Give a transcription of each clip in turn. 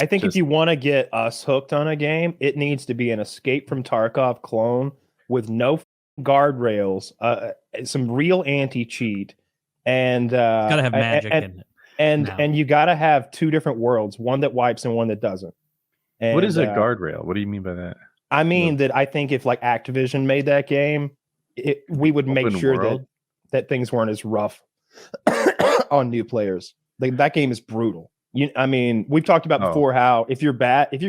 I think if you want to get us hooked on a game, it needs to be an Escape from Tarkov clone with no guardrails, some real anti-cheat, and gotta have magic in it. And you gotta have two different worlds, one that wipes and one that doesn't. And, what is a guardrail? What do you mean by that? I mean that I think if like Activision made that game, we would make sure that things weren't as rough on new players. Like that game is brutal. I mean, we've talked about before how if you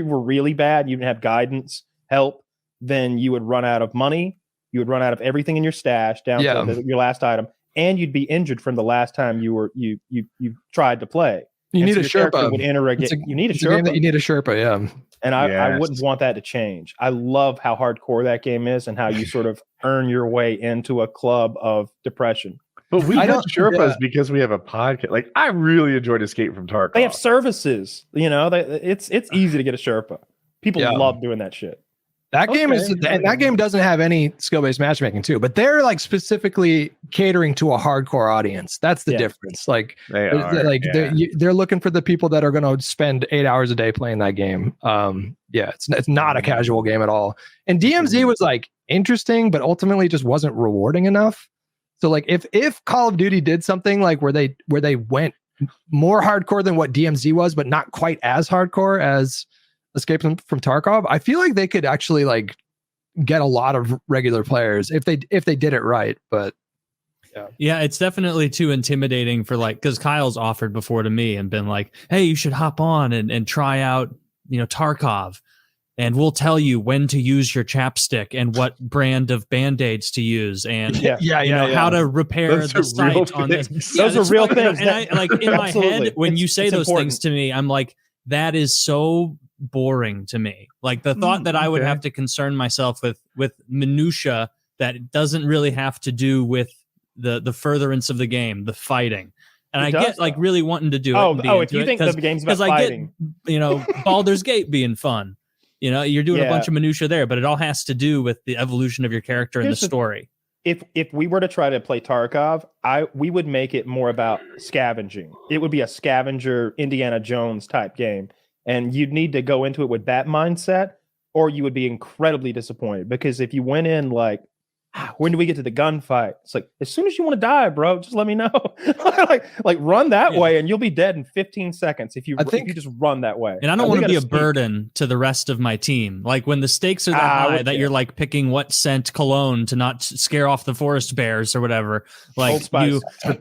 were really bad, you didn't have guidance, help, then you would run out of money. You would run out of everything in your stash down to your last item, and you'd be injured from the last time you tried to play. You need a Sherpa. You need a Sherpa. You need a Sherpa, yeah. And I wouldn't want that to change. I love how hardcore that game is and how you sort of earn your way into a club of depression. But we got Sherpas because we have a podcast. Like, I really enjoyed Escape from Tarkov. They have services, it's easy to get a Sherpa. People love doing that shit. That game doesn't have any skill-based matchmaking too, but they're like specifically catering to a hardcore audience. That's the difference. Like they're looking for the people that are going to spend 8 hours a day playing that game. It's not a casual game at all. And DMZ was like interesting, but ultimately just wasn't rewarding enough. So like if Call of Duty did something like where they went more hardcore than what DMZ was, but not quite as hardcore as Escape from Tarkov, I feel like they could actually like get a lot of regular players if they did it right. But yeah, it's definitely too intimidating for like, because Kyle's offered before to me and been like, hey, you should hop on and try out Tarkov, and we'll tell you when to use your chapstick and what brand of band-aids to use and how to repair the site on this. Those are real things. And I like in my head when you say those things to me, I'm like, that is so boring to me. Like the thought that I would have to concern myself with minutia that doesn't really have to do with the furtherance of the game, the fighting. And I get like really wanting to do it. If you think the game's about fighting, I get, Baldur's Gate being fun. You're doing a bunch of minutia there, but it all has to do with the evolution of your character and the story. If we were to try to play Tarkov, we would make it more about scavenging. It would be a scavenger Indiana Jones type game. And you'd need to go into it with that mindset, or you would be incredibly disappointed. Because if you went in like, when do we get to the gunfight? It's like, as soon as you want to die, bro, just let me know. like run that way, and you'll be dead in 15 seconds if you just run that way. And I don't want to be a burden to the rest of my team. Like when the stakes are that high that you're like picking what scent cologne to not scare off the forest bears or whatever. Like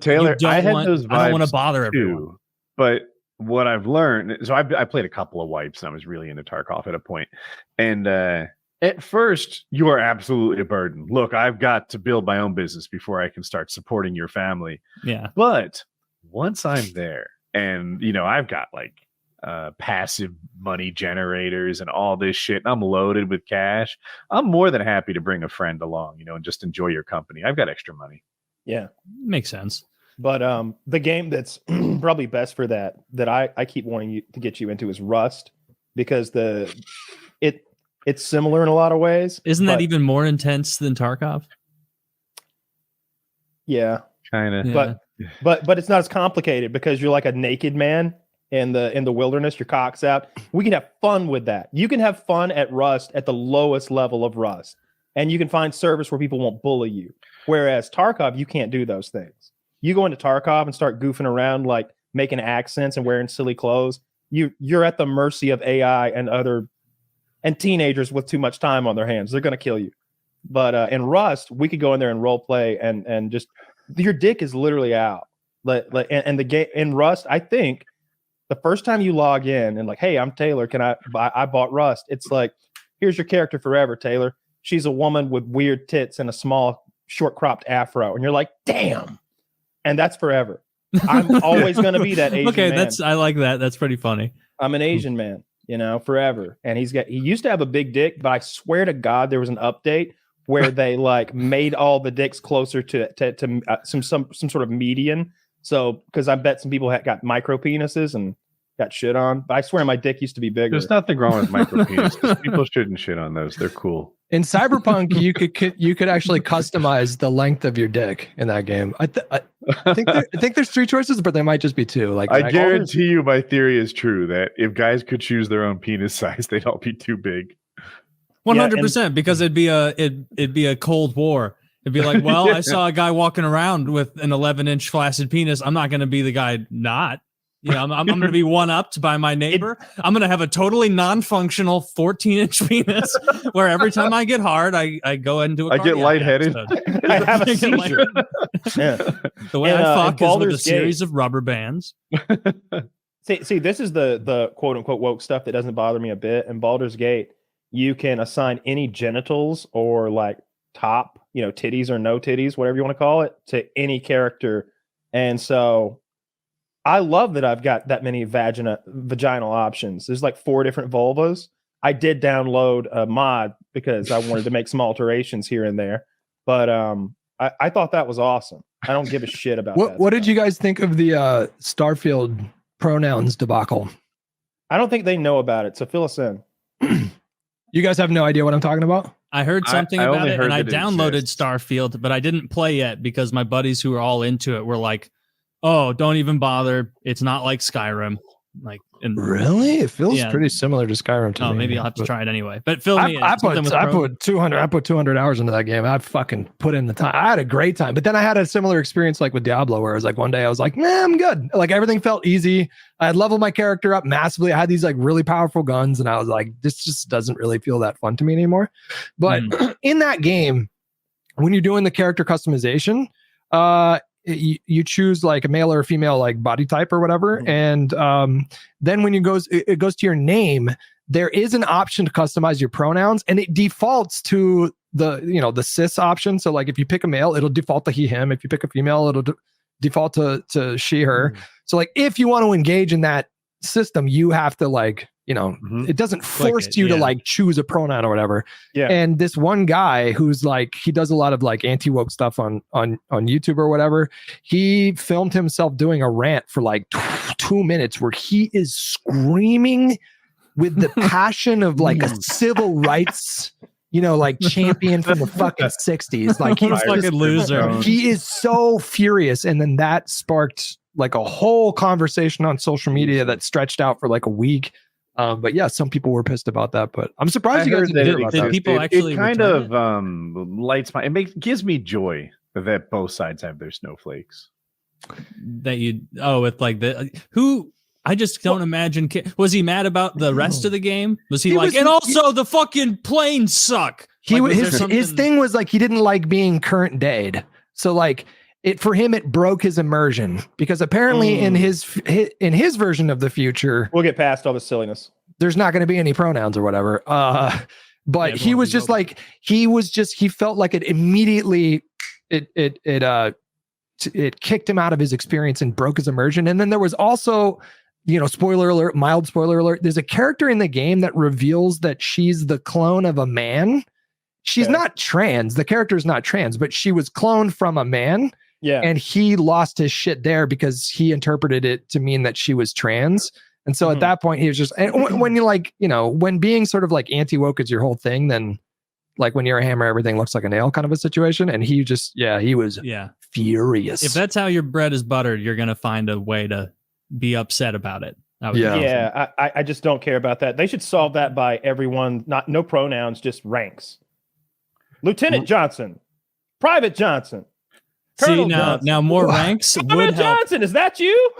Taylor, I don't want to bother everyone. But what I've learned, so I played a couple of wipes and I was really into Tarkov at a point. And at first, you are absolutely a burden. Look, I've got to build my own business before I can start supporting your family. Yeah. But once I'm there and, I've got like passive money generators and all this shit, and I'm loaded with cash, I'm more than happy to bring a friend along, and just enjoy your company. I've got extra money. Yeah. Makes sense. But the game that's probably best for that I keep wanting you to get you into is Rust, because it's similar in a lot of ways. Isn't that even more intense than Tarkov? Yeah, kind of. Yeah. But it's not as complicated because you're like a naked man in the wilderness. Your cock's out. We can have fun with that. You can have fun at Rust at the lowest level of Rust, and you can find servers where people won't bully you. Whereas Tarkov, you can't do those things. You go into Tarkov and start goofing around, like making accents and wearing silly clothes. You're at the mercy of AI and teenagers with too much time on their hands. They're going to kill you. But in Rust, we could go in there and role play and just your dick is literally out. And the game in Rust, I think the first time you log in and like, hey, I'm Taylor. I bought Rust. It's like, here's your character forever, Taylor. She's a woman with weird tits and a small, short cropped afro, and you're like, damn. And that's forever. I'm always going to be that Asian man. I like that. That's pretty funny. I'm an Asian man, forever. And he used to have a big dick, but I swear to God, there was an update where they like made all the dicks closer to some sort of median. So, because I bet some people got micro penises, and got shit on. But I swear my dick used to be bigger. There's nothing wrong with micro penises. People shouldn't shit on those. They're cool. In Cyberpunk, you could actually customize the length of your dick in that game. I think there's 3 choices, but there might just be 2. Like I guarantee you, my theory is true that if guys could choose their own penis size, they'd all be too big. 100%, because it'd be a Cold War. It'd be like, well, I saw a guy walking around with an 11-inch flaccid penis. I'm not going to be the guy not. I'm going to be one-upped by my neighbor. I'm going to have a totally non-functional 14-inch penis where every time I get hard, I go into a I get lightheaded. I have a seizure. Yeah. The way I fuck is with a series of rubber bands. See, this is the quote-unquote woke stuff that doesn't bother me a bit. In Baldur's Gate, you can assign any genitals or like top, titties or no titties, whatever you want to call it, to any character. And so I love that I've got that many vaginal options. There's like 4 different vulvas. I did download a mod because I wanted to make some alterations here and there. But I thought that was awesome. I don't give a shit about that. What did you guys think of the Starfield pronouns debacle? I don't think they know about it, so fill us in. You guys have no idea what I'm talking about? I heard something about it, and I downloaded exists. Starfield, but I didn't play yet because my buddies who are all into it were like, "Oh, don't even bother. It's not like Skyrim." Really? It feels pretty similar to Skyrim to me. Maybe I'll have to try it anyway. But fill me in. I put 200 hours into that game. I fucking put in the time. I had a great time. But then I had a similar experience like with Diablo, where it was like one day I was like, nah, I'm good. Like everything felt easy. I had leveled my character up massively. I had these like really powerful guns, and I was like, this just doesn't really feel that fun to me anymore. But in that game, when you're doing the character customization, you choose like a male or a female like body type or whatever, and then when it goes to your name, there is an option to customize your pronouns, and it defaults to the cis option. So like if you pick a male, it'll default to he him. If you pick a female, it'll default to she her. So like if you want to engage in that system, you have to like it doesn't force you to like choose a pronoun or whatever. Yeah. And this one guy who's like, he does a lot of like anti-woke stuff on YouTube or whatever. He filmed himself doing a rant for like 2 minutes where he is screaming with the passion of like a civil rights, like champion from the fucking 60s. Like he's a fucking loser. He is so furious. And then that sparked like a whole conversation on social media that stretched out for like a week. But yeah, some people were pissed about that, but I'm surprised you guys didn't hear about that. People actually it kind of lights my, gives me joy that both sides have their snowflakes. That with like I just don't imagine. Was he mad about the rest of the game? Was he like, and also the fucking planes suck? His thing was like, he didn't like being current dayed. So like, for him, it broke his immersion because apparently in his version of the future, we'll get past all the silliness. There's not going to be any pronouns or whatever. But he was just like, he felt like it immediately, it kicked him out of his experience and broke his immersion. And then there was also, spoiler alert, mild spoiler alert. There's a character in the game that reveals that she's the clone of a man. She's not trans. The character is not trans, but she was cloned from a man. Yeah. And he lost his shit there because he interpreted it to mean that she was trans. And so at that point, he was just, and when you like, when being sort of like anti-woke is your whole thing, then like when you're a hammer, everything looks like a nail kind of a situation. And he just, he was furious. If that's how your bread is buttered, you're going to find a way to be upset about it. I just don't care about that. They should solve that by everyone, no pronouns, just ranks. Lieutenant Johnson, Private Johnson. See now more ranks would help. Johnson, is that you?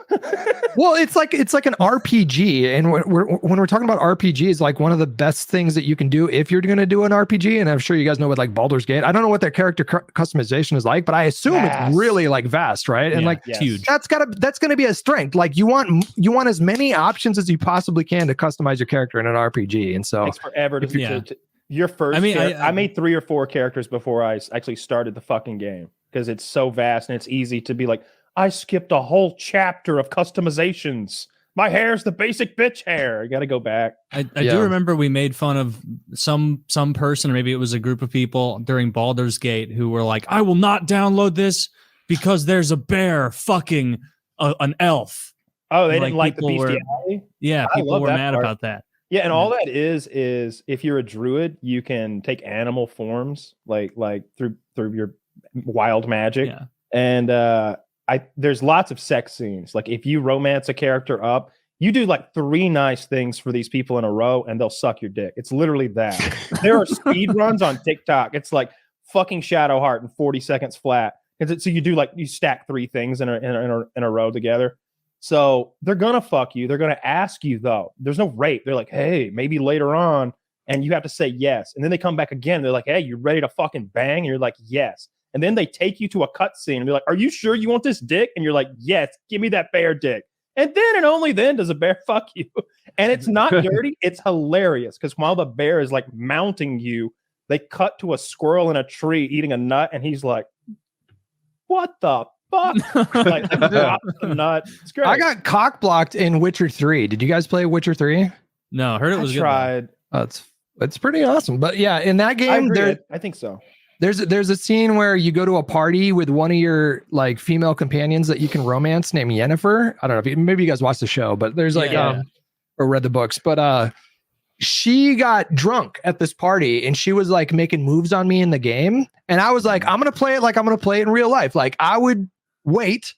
Well, it's like an RPG, and when we're talking about RPGs, like one of the best things that you can do if you're going to do an RPG, and I'm sure you guys know what like Baldur's Gate. I don't know what their character customization is like, but I assume it's really like vast, right? And like huge. That's going to be a strength. Like you want as many options as you possibly can to customize your character in an RPG, and so it takes forever to your first. I made 3 or 4 characters before I actually started the fucking game. Because it's so vast and it's easy to be like, I skipped a whole chapter of customizations. My hair's the basic bitch hair. I got to go back. I do remember we made fun of some person, or maybe it was a group of people during Baldur's Gate who were like, I will not download this because there's a bear fucking an elf. Oh, they didn't like the bestiality? People were mad about that. Yeah, and all that is if you're a druid, you can take animal forms like through your wild magic. Yeah. And there's lots of sex scenes. Like if you romance a character up, you do like 3 nice things for these people in a row and they'll suck your dick. It's literally that. There are speed runs on TikTok. It's like fucking Shadowheart in 40 seconds flat. So you stack 3 things in a row together. So they're gonna fuck you. They're gonna ask you though. There's no rape. They're like, hey, maybe later on, and you have to say yes. And then they come back again. They're like, hey, you ready to fucking bang? And you're like, yes. And then they take you to a cutscene and they're like, are you sure you want this dick? And you're like, yes, give me that bear dick. And then and only then does a bear fuck you. And it's not dirty. It's hilarious because while the bear is like mounting you, they cut to a squirrel in a tree eating a nut, and he's like, what the fuck? Like drops the nut. It's great. I got cock blocked in Witcher 3. Did you guys play Witcher 3? No, I heard it was tried. Good. It's pretty awesome. But yeah, in that game, I think so. There's a scene where you go to a party with one of your like female companions that you can romance named Yennefer. I don't know if maybe you guys watched the show, but there's like or read the books, but she got drunk at this party and she was like making moves on me in the game, and I was like, I'm gonna play it like I'm gonna play it in real life. Like I would wait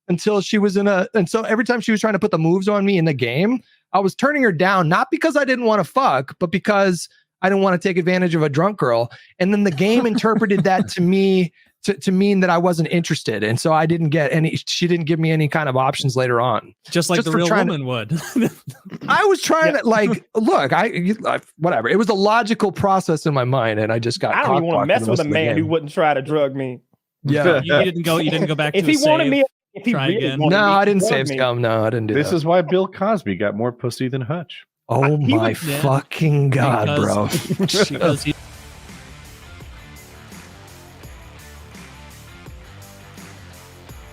until she was and so every time she was trying to put the moves on me in the game, I was turning her down, not because I didn't want to fuck, but because I didn't want to take advantage of a drunk girl. And then the game interpreted that to me to mean that I wasn't interested. And so I didn't get she didn't give me any kind of options later on. Just like the real woman would. I was trying to like, look, whatever. It was a logical process in my mind. And I just got, I don't even want to mess with a man who wouldn't try to drug me. Yeah. You didn't go back to if he wanted me, if he try really again. wanted No, me, I didn't drug save me. scum. No, I didn't do This that. is why Bill Cosby got more pussy than Hutch. Oh my fucking God, bro. Because he